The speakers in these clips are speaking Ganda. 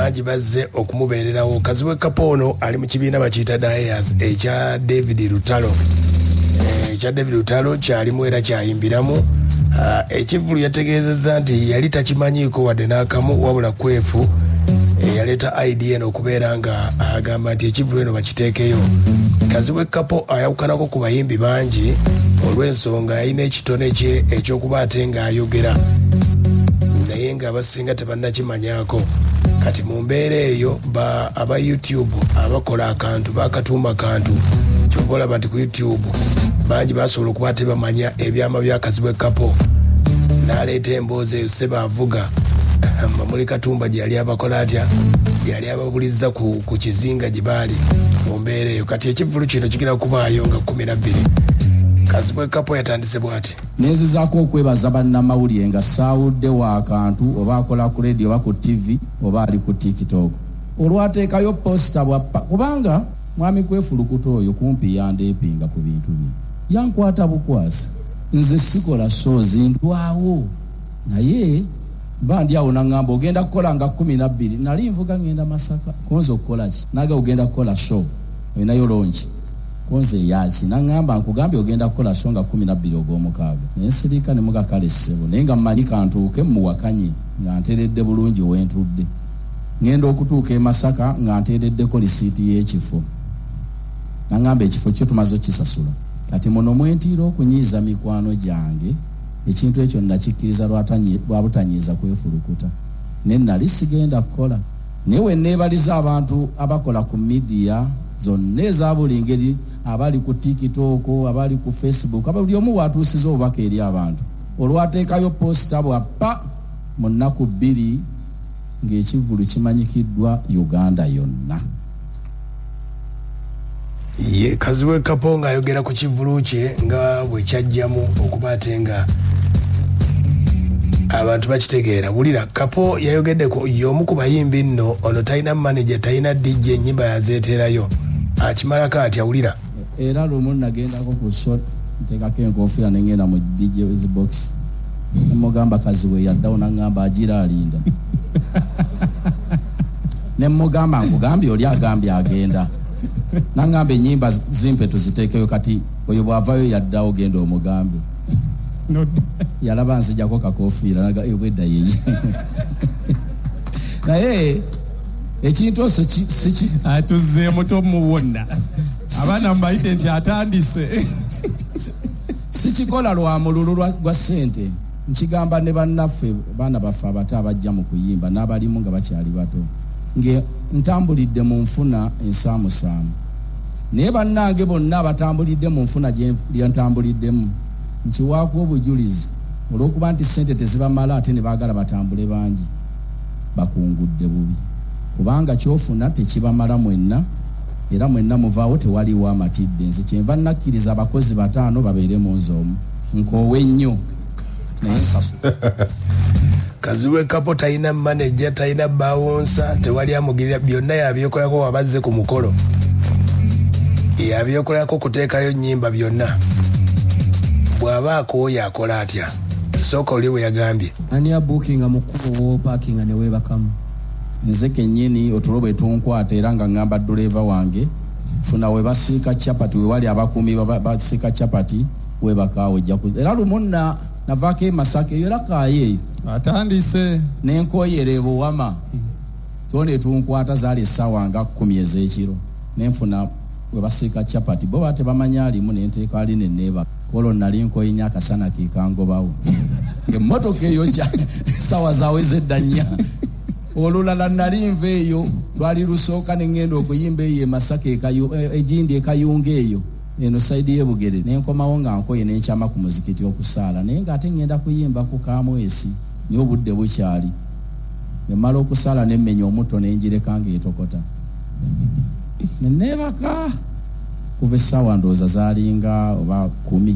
bangi bazze okumubeererawo. Kazibwe Kapono ali mu kibiina bakiyita Dias ekya David Lutalo. Ekya David Lutalo kyalimu era kyayimbiramu. Ekivulu yategeezezza nti yali takimanyiiko wadde n'akamu wabula kwefu yaleeta idea eno okubeera nga agamba nti ekivulu eno bakiteekeyo. Kazibwe Kapo ayawukanako ku bayimbi bangi olw'ensonga yalina ekitone kye ekyokuba ate ng'ayogera naye ng'abasinga tebannakimanyaako. Kati mu mbeera eyo aba YouTube abakola akantu bakatuuma akantu kyova olaba nti ku YouTube bangi basobola okuba tebamanya ebyama bya Kazibwe Kapo n'aleeta emboozi eyo Sseba avuga Mamuli Katumba gye yali abakola atya yali ababulizza ku kizinga gye baali mu mbeera eyo. Kati ekivulu kino kigenda kubaayo nga 12. Kazibwe Kapo yatandise bw'ati. Nezizaako okwebaza bannamawulire nga saawudde wa akantu oba akola ku radio oba ku TV oba ali ku TikTok olwateekayo posita bwappa kubanga mwami kwefulukuta oyo kumpi yandeepinga ku bintu bye yankwata bukwasi nze sikola shows ntwawo naye bandi awo nangamba ogenda kukola nga 12 nali nvuga ngenda Masaka konzo okukola ki naga ogenda kukola show olinayo lonchi konze yaki nangamba nkugambye ogenda kukola show nga 12 ogw'omukaaga nensirika ne mugakale ssebo naye nga mmanyi kantuuke muwakanye nga nteredde bulungi wentudde ngenda okutuuka e Masaka nga ntereddeko lisiiti y'ekifo nangamba ekifo kyo tumaze okisasula kati muno mwentiira okunyiiza mikwano gyange ekintu ekyo nakikkiriza lwabutanyiiza kwefulukuta ne nali sigenda kukola naye we neebaliza abantu abakola ku media zonna eza buli ngeri abali ku TikTok abali ku Facebook buli omu watuusiza obubaka eri abantu olwateekayo posita bwappa mu nnaku 2 ng'ekivulu kimanyikiddwa Uganda yonna. Ye Kazibwe Kapo ng'ayogera ku kivulu kye nga bwe kyajjamu okuba ate nga abantu bakitegeera. Wulira Kapo yayogedde ku y'omu ku bayimbi nno ono talina manager talina DJ ennyimba yazeeterayo akimalako atya. Wulira era lumu nagendako ku shot nteekako enkofiira ne ngenda mu DJ's box nemugamba Kazibwe yaddawo nangamba agira alinda nemugamba nkugambye oli agambye agenda nangamba ennyimba zimpe tuziteekeyo kati oyo bw'avayo yaddawo genda omugambe yalaba nzijjako kakofiira ebwedda yeye naye ekintu ose siki atuzzeemu tomuwonna abaana mbayite nti atandise sikikola lwa mululu gwa ssente nkigamba ne bannaffe baana baffe abato abajja mu kuyimba n'abalimu nga bakyali bato nge ntambulidde mu nfuna ensaamusaamu naye bannange bonna abatambulidde mu nfuna gye ntambuliddemu nkiwaako obujulizi olw'okuba nti ssente tezibamala ate ne baagala batambule bangi bakungudde bubi kubanga kyofuna tekibamala mwenna era mwenna muvaawo tewaliwo amatidde nze kyenva nakkiriza abakozi 5 babeere mu nze omu nkoowe nnyo naye nsasu. Kazibwe Kapo talina manager talina bawonsa tewali amugirira byonna yabyekolako wabazze ku mukolo yabyekolako kuteekayo nnyimba byonna bw'abaako oyo akola atya sooka oli bwe yagambye ani abuukinga mu kkubo wo paakinga ne weebakamu nze kennyini otulo bwe tunkwata era nga ngamba duleeva wange funa we basiika capati we wali abakuumi basiika capati weebakaawo era lumu navaako e Masaka eyo era kaayo atandise n'enkoyera ebuwama tone tunkwata zaali essaawa nga 10 ez'ekiro nenfuna we basiika capati bo bate bamanya alimu nenteeka ali nenneeba kolo nali nkoyinya akasana kikangobawo ng'emmotoka eyo essaawa zaawe zedda nnya olulala nali nva eyo lwali lusooka ne ngenda okuyimba eyo e Masaka egindi ekayunga eyo eno saidi y'ebugere nenkomawo nga nkoye nenkyama ku muzikiti okusaala naye ng'ate ngenda kuyimba ku Kamwesi naye obudde bukyali nemala okusaala nemmenya omuto nenjireka ng'etokota nenneebaka kuva essaawa ndowooza zaalinga oba 10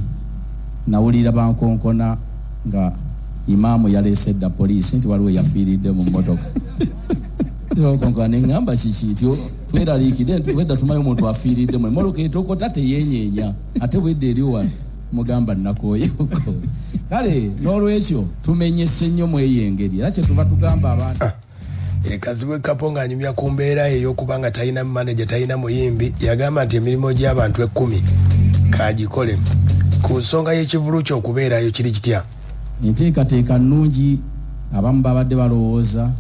nawulira bankonkona nga imaamu yaleese dda poliisi nti waliwo yafiiridde mu mmotoka konkona neŋŋamba kikityo tweraliikidde wedda tumayo omuntu afiiridde mu emmotoka etokota teyenyeenya ate bwedda eri wano mugamba nakooyoko kale n'olwekyo tumenyese nnyo mu eyo engeri era kyetuva tugamba abantu Kazibwe Kapo ng'anyumya ku mbeera ey'okubanga talina manager talina muyimbi yagamba nti emirimu gy'abantu 10 kagikole ku nsonga y'ekivulu ky'okubeerayo kiri kitya. Enteekateeka nnungi abamu babadde balowooza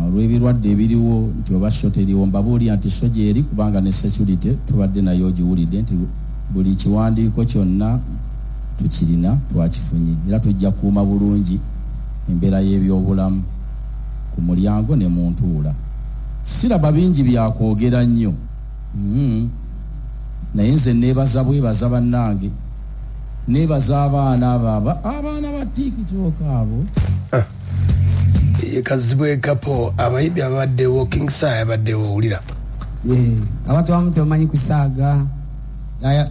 olw'ebirwadde ebiriwo nti oba shot eriwo mbabuulira nti soja eri kubanga ne security tubadde nayo ogiwulidde nti buli kiwandiiko kyonna tukirina twakifunye era tujja kuuma bulungi embeera y'ebyobulamu ku mulyango ne mu ntuula. Siraba bingi byakwogera nnyo naye nze neebaza bwebaza bannange neebaza abaana ba TikTok abo. Kazibwe Kapo abayimbi abaddewo King Sai abaddewo owulira abantu abamu tebamanyi kusaaga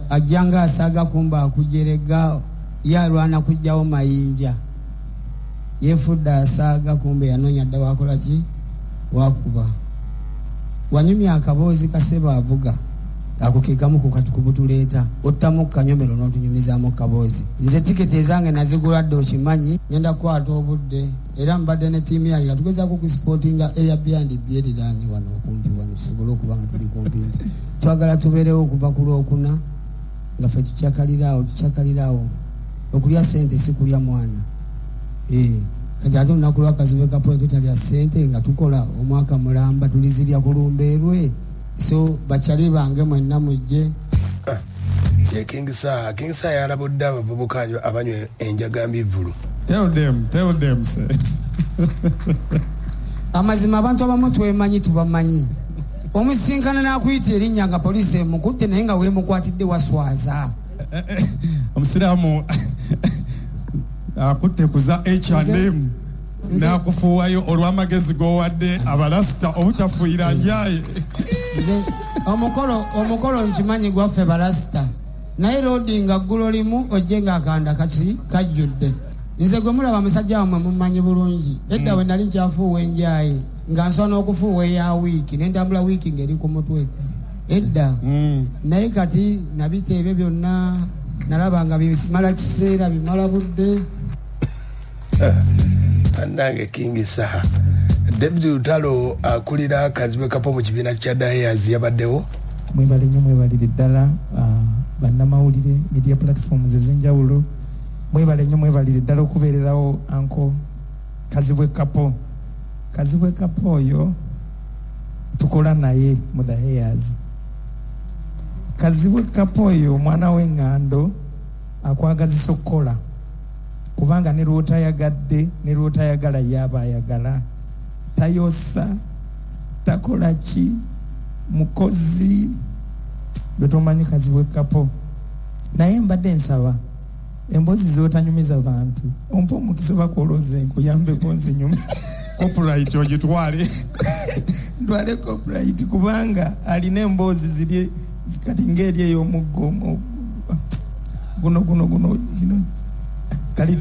ajjanga asaaga kumba akujerega yalwana kujjawo mayinja yefudde asaaga kumbe yanoonya dda wakola ki wakuba wanyumya akaboozi kaseba avuga ako kekamu kubutuleeta ottamu kanyomero n'otunyumizaamu kaboozi. Nze tiketi ezange nazigula dde okimanyi ngenda kukwata obudde era mbadde ne tiimu yange yatugezaako okusipotinga Airbnb eriraanye wano okumpi wano tusobole okuba nga tuli kumpi. Twagala tubeerewo okuva ku Lwokuna nga ffe tukyakaliraawo okulya ssente si kulya mwana. Kati ate olunaku lwa Kazibwe Kapo tutalya ssente nga tukola omwaka mulamba tulizirya kulumbeerwe. So bachali bange mwenna mujje. King Sai yarabudde abavubuka abanywe enjaga mbivulu. Tell them sir. Amazima abantu abamu twemanyi tubamanyi. Omusinkana n'akuyita erinnya nga poliisi emukutte naye nga weemukwatidde waswaza. Omusiraamu akutte kuza H&M nakufuwayo olw'amagezi g'owadde abalasita obutafuira njaye. omukolo nkimanyi gwaffe balasita naye loadinga ggulo limu ojje ng'akanda kajjudde. Nze gwe mulaba musajja wamwe mumanyi bulungi edda we nali nkyafuuwa enjaye nga nsobola n'okufuuwa eya wiiki nentambula wiiki ng'eri ku mutwe edda naye kati nabita ebyo byonna nalaba nga bimala kiseera bimala budde. Nange King Sai David Lutalo akulira Kazibwe Kapo mu kibiina kya Dayeers yabaddewo. Mwebalire ddala bannamawulire media platforms ez'enjawulo mwebalire ddala okubeererawo anko Kazibwe Kapo. Kazibwe Kapo oyo tukola naye mu Dayeers. Kazibwe Kapo oyo omwana w'eŋŋando akwagazisa okukola kubanga ne lw'otayagadde ne lw'otayagala yaba ayagala tayosa takola ki mukozi betomanyi Kazibwe Kapo. Naye mbadde nsaba embozi z'otanyumiza bantu ompa omukisa bakolooze nkuyambeko nzinyuma copyright ogitwale ndwale copyright kubanga alina emboozi ziri kati ng'eri ey'omuggo guno kali